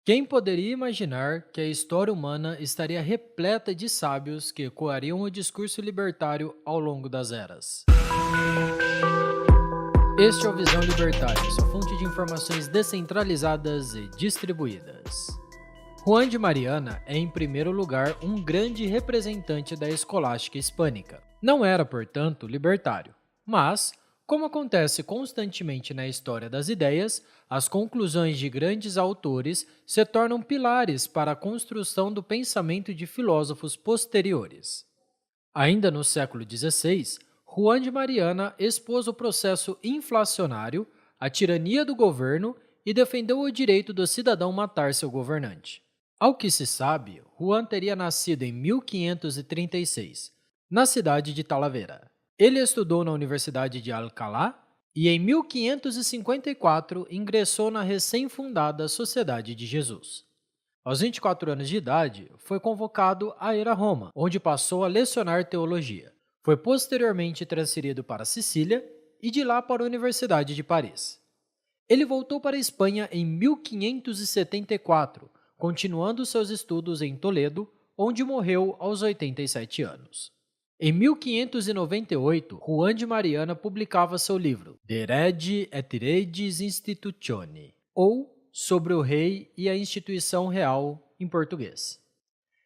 Quem poderia imaginar que a história humana estaria repleta de sábios que ecoariam o discurso libertário ao longo das eras? Este é o Visão Libertária, sua fonte de informações descentralizadas e distribuídas. Juan de Mariana é, em primeiro lugar, um grande representante da escolástica hispânica. Não era, portanto, libertário, mas, como acontece constantemente na história das ideias, as conclusões de grandes autores se tornam pilares para a construção do pensamento de filósofos posteriores. Ainda no século XVI, Juan de Mariana expôs o processo inflacionário, a tirania do governo e defendeu o direito do cidadão matar seu governante. Ao que se sabe, Juan teria nascido em 1536, na cidade de Talavera. Ele estudou na Universidade de Alcalá e, em 1554, ingressou na recém-fundada Sociedade de Jesus. Aos 24 anos de idade, foi convocado a ir a Roma, onde passou a lecionar teologia. Foi posteriormente transferido para Sicília e de lá para a Universidade de Paris. Ele voltou para a Espanha em 1574, continuando seus estudos em Toledo, onde morreu aos 87 anos. Em 1598, Juan de Mariana publicava seu livro De Rege et Regis Institutione, ou Sobre o Rei e a Instituição Real, em português.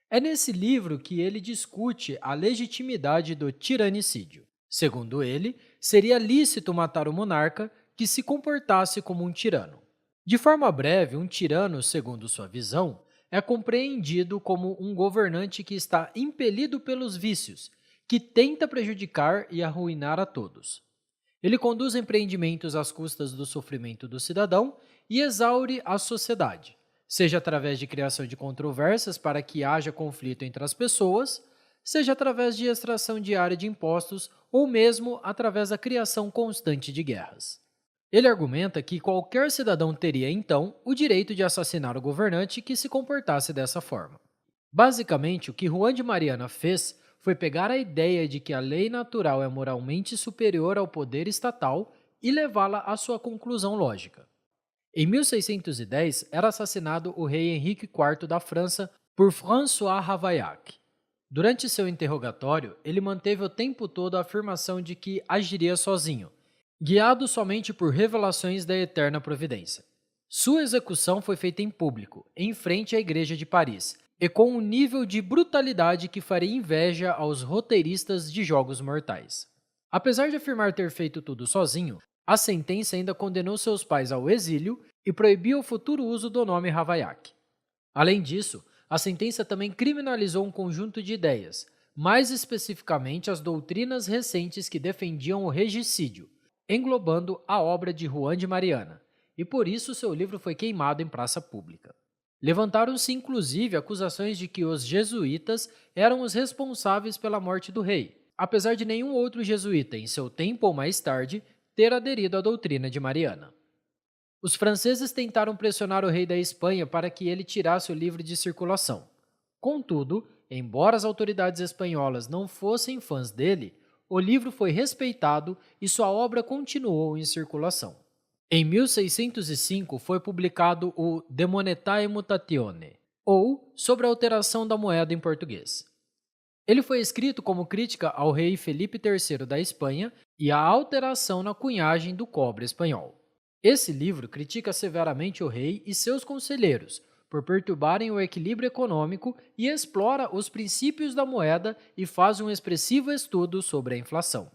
É nesse livro que ele discute a legitimidade do tiranicídio. Segundo ele, seria lícito matar o monarca que se comportasse como um tirano. De forma breve, um tirano, segundo sua visão, é compreendido como um governante que está impelido pelos vícios, que tenta prejudicar e arruinar a todos. Ele conduz empreendimentos às custas do sofrimento do cidadão e exaure a sociedade, seja através de criação de controvérsias para que haja conflito entre as pessoas, seja através de extração diária de impostos ou mesmo através da criação constante de guerras. Ele argumenta que qualquer cidadão teria, então, o direito de assassinar o governante que se comportasse dessa forma. Basicamente, o que Juan de Mariana fez foi pegar a ideia de que a lei natural é moralmente superior ao poder estatal e levá-la à sua conclusão lógica. Em 1610, era assassinado o rei Henrique IV da França por François Ravaillac. Durante seu interrogatório, ele manteve o tempo todo a afirmação de que agiria sozinho, guiado somente por revelações da eterna providência. Sua execução foi feita em público, em frente à Igreja de Paris, e com um nível de brutalidade que faria inveja aos roteiristas de Jogos Mortais. Apesar de afirmar ter feito tudo sozinho, a sentença ainda condenou seus pais ao exílio e proibia o futuro uso do nome Ravaillac. Além disso, a sentença também criminalizou um conjunto de ideias, mais especificamente as doutrinas recentes que defendiam o regicídio, englobando a obra de Juan de Mariana, e por isso seu livro foi queimado em praça pública. Levantaram-se inclusive acusações de que os jesuítas eram os responsáveis pela morte do rei, apesar de nenhum outro jesuíta, em seu tempo ou mais tarde, ter aderido à doutrina de Mariana. Os franceses tentaram pressionar o rei da Espanha para que ele tirasse o livro de circulação. Contudo, embora as autoridades espanholas não fossem fãs dele, o livro foi respeitado e sua obra continuou em circulação. Em 1605 foi publicado o De Monetae Mutatione, ou Sobre a Alteração da Moeda em português. Ele foi escrito como crítica ao rei Felipe III da Espanha e à alteração na cunhagem do cobre espanhol. Esse livro critica severamente o rei e seus conselheiros por perturbarem o equilíbrio econômico e explora os princípios da moeda e faz um expressivo estudo sobre a inflação.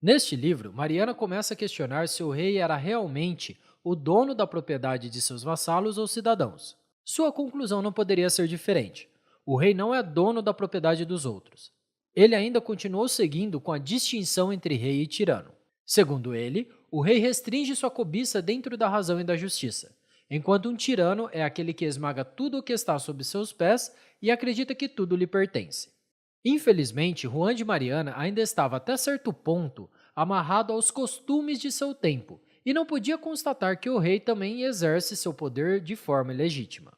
Neste livro, Mariana começa a questionar se o rei era realmente o dono da propriedade de seus vassalos ou cidadãos. Sua conclusão não poderia ser diferente. O rei não é dono da propriedade dos outros. Ele ainda continuou seguindo com a distinção entre rei e tirano. Segundo ele, o rei restringe sua cobiça dentro da razão e da justiça, enquanto um tirano é aquele que esmaga tudo o que está sob seus pés e acredita que tudo lhe pertence. Infelizmente, Juan de Mariana ainda estava até certo ponto amarrado aos costumes de seu tempo e não podia constatar que o rei também exerce seu poder de forma ilegítima.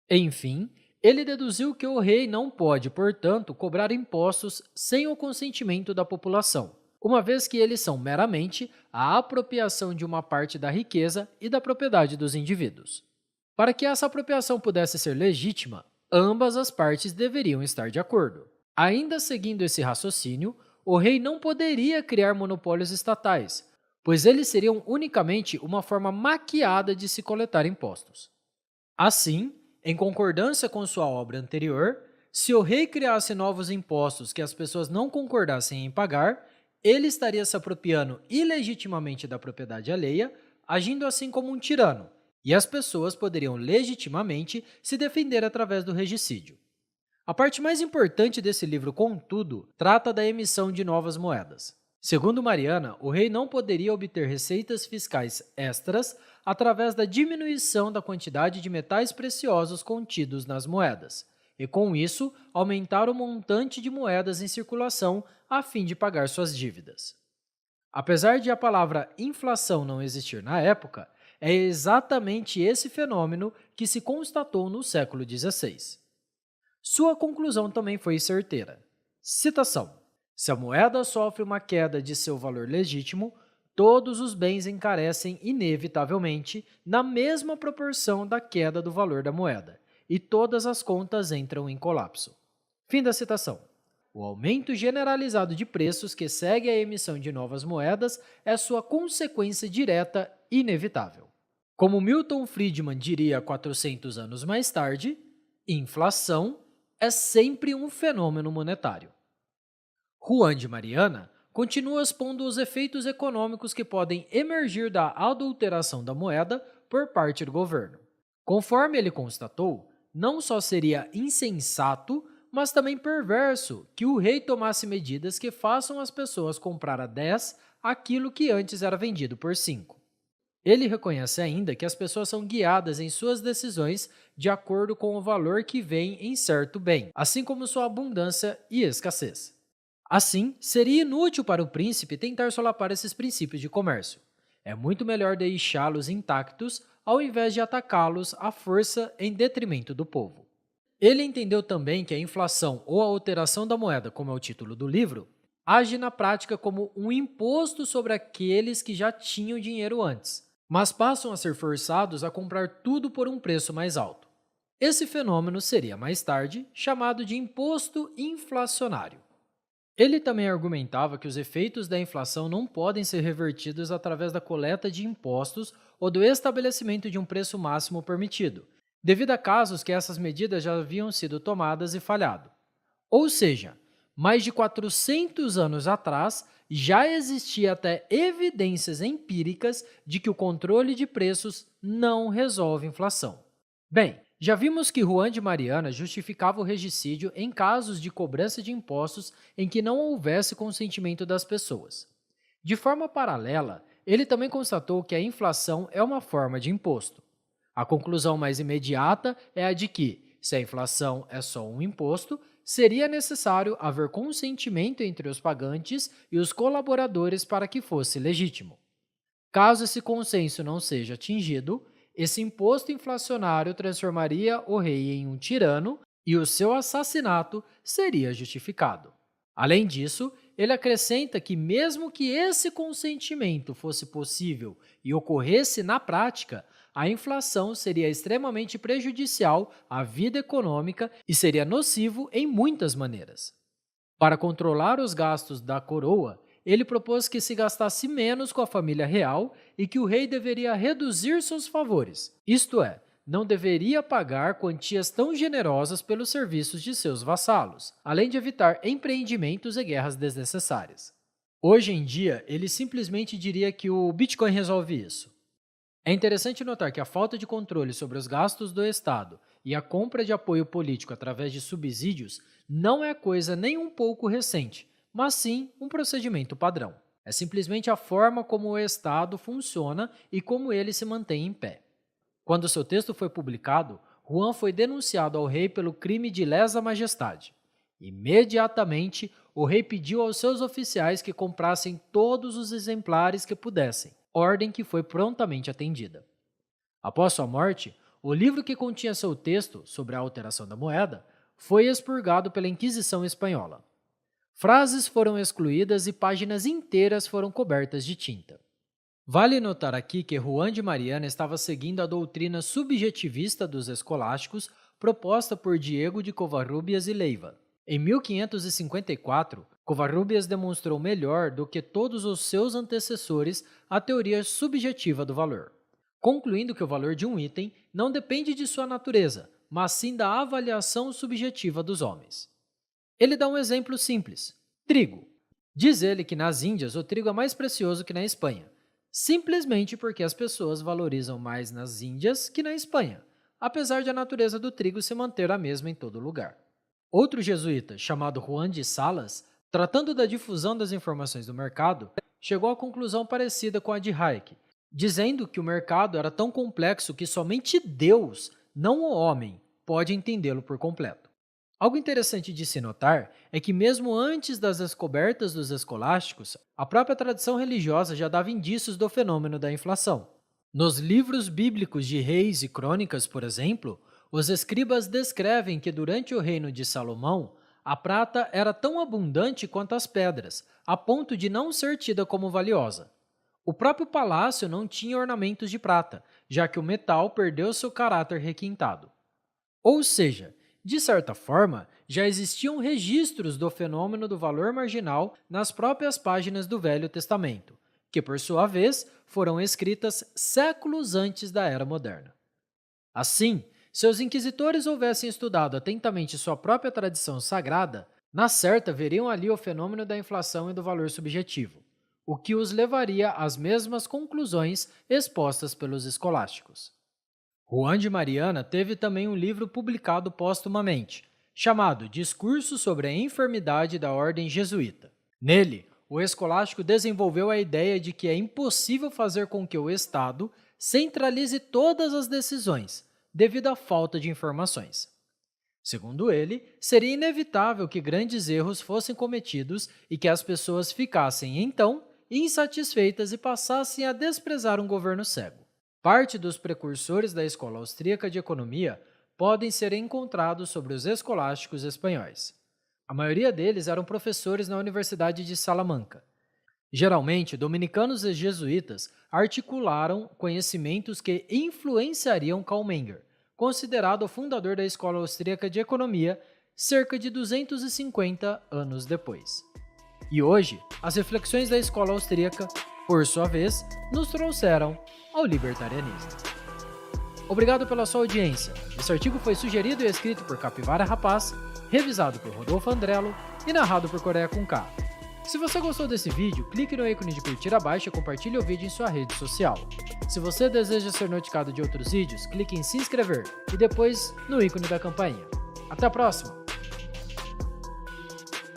Enfim, ele deduziu que o rei não pode, portanto, cobrar impostos sem o consentimento da população, uma vez que eles são meramente a apropriação de uma parte da riqueza e da propriedade dos indivíduos. Para que essa apropriação pudesse ser legítima, ambas as partes deveriam estar de acordo. Ainda seguindo esse raciocínio, o rei não poderia criar monopólios estatais, pois eles seriam unicamente uma forma maquiada de se coletar impostos. Assim, em concordância com sua obra anterior, se o rei criasse novos impostos que as pessoas não concordassem em pagar, ele estaria se apropriando ilegitimamente da propriedade alheia, agindo assim como um tirano, e as pessoas poderiam legitimamente se defender através do regicídio. A parte mais importante desse livro, contudo, trata da emissão de novas moedas. Segundo Mariana, o rei não poderia obter receitas fiscais extras através da diminuição da quantidade de metais preciosos contidos nas moedas, e com isso aumentar o montante de moedas em circulação a fim de pagar suas dívidas. Apesar de a palavra inflação não existir na época, é exatamente esse fenômeno que se constatou no século XVI. Sua conclusão também foi certeira. Citação: se a moeda sofre uma queda de seu valor legítimo, todos os bens encarecem inevitavelmente na mesma proporção da queda do valor da moeda, e todas as contas entram em colapso. Fim da citação. O aumento generalizado de preços que segue a emissão de novas moedas é sua consequência direta inevitável. Como Milton Friedman diria 400 anos mais tarde, inflação é sempre um fenômeno monetário. Juan de Mariana continua expondo os efeitos econômicos que podem emergir da adulteração da moeda por parte do governo. Conforme ele constatou, não só seria insensato, mas também perverso que o rei tomasse medidas que façam as pessoas comprar a 10 aquilo que antes era vendido por 5. Ele reconhece ainda que as pessoas são guiadas em suas decisões de acordo com o valor que vem em certo bem, assim como sua abundância e escassez. Assim, seria inútil para o príncipe tentar solapar esses princípios de comércio. É muito melhor deixá-los intactos ao invés de atacá-los à força em detrimento do povo. Ele entendeu também que a inflação ou a alteração da moeda, como é o título do livro, age na prática como um imposto sobre aqueles que já tinham dinheiro antes, mas passam a ser forçados a comprar tudo por um preço mais alto. Esse fenômeno seria, mais tarde, chamado de imposto inflacionário. Ele também argumentava que os efeitos da inflação não podem ser revertidos através da coleta de impostos ou do estabelecimento de um preço máximo permitido, devido a casos que essas medidas já haviam sido tomadas e falhado. Ou seja, mais de 400 anos atrás, já existia até evidências empíricas de que o controle de preços não resolve inflação. Bem, já vimos que Juan de Mariana justificava o regicídio em casos de cobrança de impostos em que não houvesse consentimento das pessoas. De forma paralela, ele também constatou que a inflação é uma forma de imposto. A conclusão mais imediata é a de que, se a inflação é só um imposto, seria necessário haver consentimento entre os pagantes e os colaboradores para que fosse legítimo. Caso esse consenso não seja atingido, esse imposto inflacionário transformaria o rei em um tirano e o seu assassinato seria justificado. Além disso, ele acrescenta que mesmo que esse consentimento fosse possível e ocorresse na prática, a inflação seria extremamente prejudicial à vida econômica e seria nocivo em muitas maneiras. Para controlar os gastos da coroa, ele propôs que se gastasse menos com a família real e que o rei deveria reduzir seus favores, isto é, não deveria pagar quantias tão generosas pelos serviços de seus vassalos, além de evitar empreendimentos e guerras desnecessárias. Hoje em dia, ele simplesmente diria que o Bitcoin resolve isso. É interessante notar que a falta de controle sobre os gastos do Estado e a compra de apoio político através de subsídios não é coisa nem um pouco recente, mas sim um procedimento padrão. É simplesmente a forma como o Estado funciona e como ele se mantém em pé. Quando seu texto foi publicado, Juan foi denunciado ao rei pelo crime de lesa majestade. Imediatamente, o rei pediu aos seus oficiais que comprassem todos os exemplares que pudessem, ordem que foi prontamente atendida. Após sua morte, o livro que continha seu texto sobre a alteração da moeda foi expurgado pela Inquisição Espanhola. Frases foram excluídas e páginas inteiras foram cobertas de tinta. Vale notar aqui que Juan de Mariana estava seguindo a doutrina subjetivista dos escolásticos proposta por Diego de Covarrubias e Leiva. Em 1554, Covarrubias demonstrou melhor do que todos os seus antecessores a teoria subjetiva do valor, concluindo que o valor de um item não depende de sua natureza, mas sim da avaliação subjetiva dos homens. Ele dá um exemplo simples: trigo. Diz ele que nas Índias o trigo é mais precioso que na Espanha, simplesmente porque as pessoas valorizam mais nas Índias que na Espanha, apesar de a natureza do trigo se manter a mesma em todo lugar. Outro jesuíta, chamado Juan de Salas, tratando da difusão das informações do mercado, chegou à conclusão parecida com a de Hayek, dizendo que o mercado era tão complexo que somente Deus, não o homem, pode entendê-lo por completo. Algo interessante de se notar é que mesmo antes das descobertas dos escolásticos, a própria tradição religiosa já dava indícios do fenômeno da inflação. Nos livros bíblicos de Reis e Crônicas, por exemplo, os escribas descrevem que durante o reino de Salomão, a prata era tão abundante quanto as pedras, a ponto de não ser tida como valiosa. O próprio palácio não tinha ornamentos de prata, já que o metal perdeu seu caráter requintado. Ou seja, de certa forma, já existiam registros do fenômeno do valor marginal nas próprias páginas do Velho Testamento, que, por sua vez, foram escritas séculos antes da Era Moderna. Assim, se os inquisitores houvessem estudado atentamente sua própria tradição sagrada, na certa veriam ali o fenômeno da inflação e do valor subjetivo, o que os levaria às mesmas conclusões expostas pelos escolásticos. Juan de Mariana teve também um livro publicado póstumamente, chamado Discurso sobre a Enfermidade da Ordem Jesuíta. Nele, o escolástico desenvolveu a ideia de que é impossível fazer com que o Estado centralize todas as decisões, devido à falta de informações. Segundo ele, seria inevitável que grandes erros fossem cometidos e que as pessoas ficassem, então, insatisfeitas e passassem a desprezar um governo cego. Parte dos precursores da escola austríaca de economia podem ser encontrados sobre os escolásticos espanhóis. A maioria deles eram professores na Universidade de Salamanca. Geralmente, dominicanos e jesuítas articularam conhecimentos que influenciariam Karl Menger, considerado o fundador da escola austríaca de economia, cerca de 250 anos depois. E hoje, as reflexões da escola austríaca, por sua vez, nos trouxeram ao libertarianismo. Obrigado pela sua audiência. Esse artigo foi sugerido e escrito por Capivara Rapaz, revisado por Rodolfo Andrello e narrado por Coreia com K. Se você gostou desse vídeo, clique no ícone de curtir abaixo e compartilhe o vídeo em sua rede social. Se você deseja ser notificado de outros vídeos, clique em se inscrever e depois no ícone da campainha. Até a próxima!